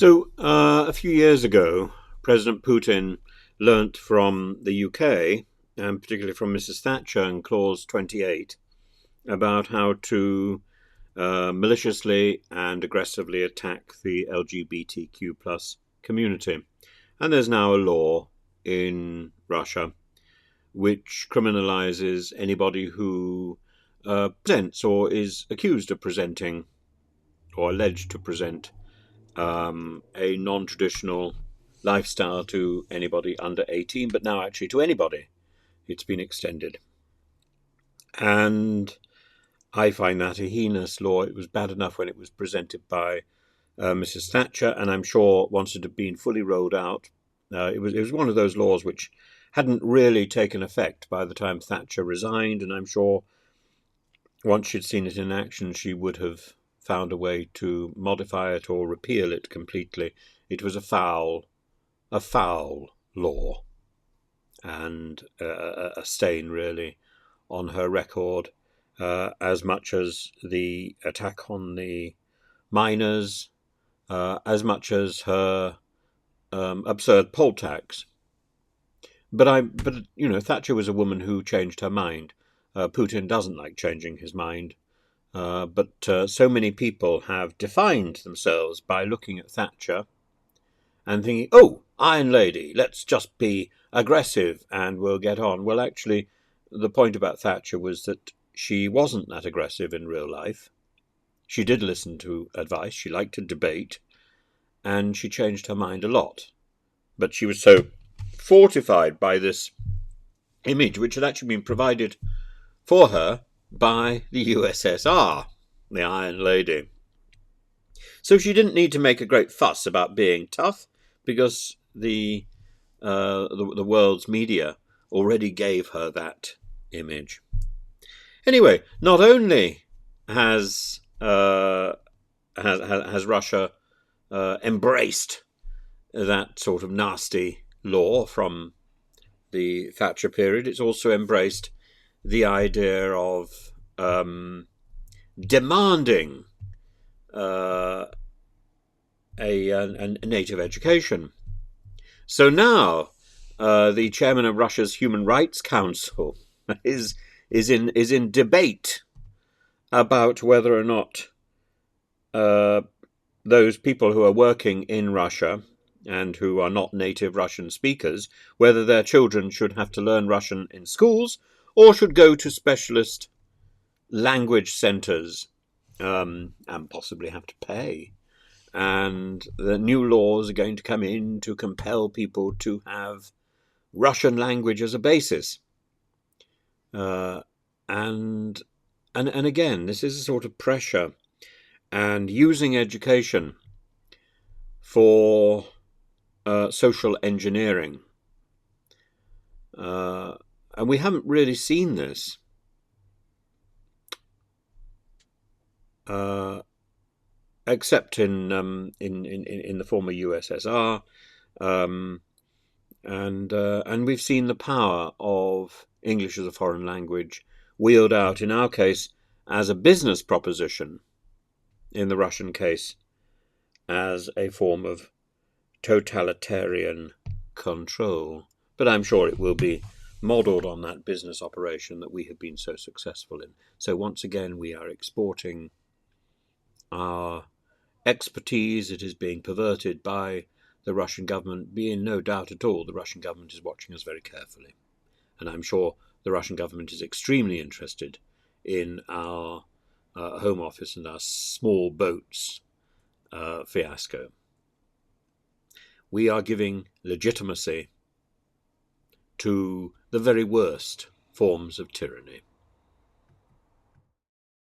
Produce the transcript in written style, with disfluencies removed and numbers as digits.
A few years ago, President Putin learnt from the UK, and particularly from Mrs. Thatcher in Clause 28, about how to maliciously and aggressively attack the LGBTQ plus community. And there's now a law in Russia which criminalizes anybody who presents or is accused of presenting or alleged to present a non-traditional lifestyle to anybody under 18, but now actually to anybody. It's been extended. And I find that a heinous law. It was bad enough when it was presented by Mrs. Thatcher, and I'm sure once it had been fully rolled out, it was one of those laws which hadn't really taken effect by the time Thatcher resigned, and I'm sure once she'd seen it in action, she would have found a way to modify it or repeal it completely. It was a foul law, and a stain really on her record, as much as the attack on the miners, as much as her absurd poll tax. But Thatcher was a woman who changed her mind. Putin doesn't like changing his mind. But so many people have defined themselves by looking at Thatcher and thinking, oh, Iron Lady, let's just be aggressive and we'll get on. Well, actually, the point about Thatcher was that she wasn't that aggressive in real life. She did listen to advice, she liked to debate, and she changed her mind a lot. But she was so fortified by this image, which had actually been provided for her by the USSR, the Iron Lady. So she didn't need to make a great fuss about being tough, because the world's media already gave her that image. Anyway, not only has Russia embraced that sort of nasty law from the Thatcher period, it's also embraced the idea of demanding a native education. So now the chairman of Russia's Human Rights Council is in debate about whether or not those people who are working in Russia and who are not native Russian speakers, whether their children should have to learn Russian in schools or should go to specialist language centres and possibly have to pay. And the new laws are going to come in to compel people to have Russian language as a basis. And again, this is a sort of pressure and using education for social engineering. And we haven't really seen this except in the former USSR, and we've seen the power of English as a foreign language wheeled out, in our case, as a business proposition, in the Russian case, as a form of totalitarian control. But I'm sure it will be modelled on that business operation that we have been so successful in. So once again, we are exporting our expertise. It is being perverted by the Russian government. Be in no doubt at all, the Russian government is watching us very carefully. And I'm sure the Russian government is extremely interested in our Home Office and our small boats fiasco. We are giving legitimacy to the very worst forms of tyranny.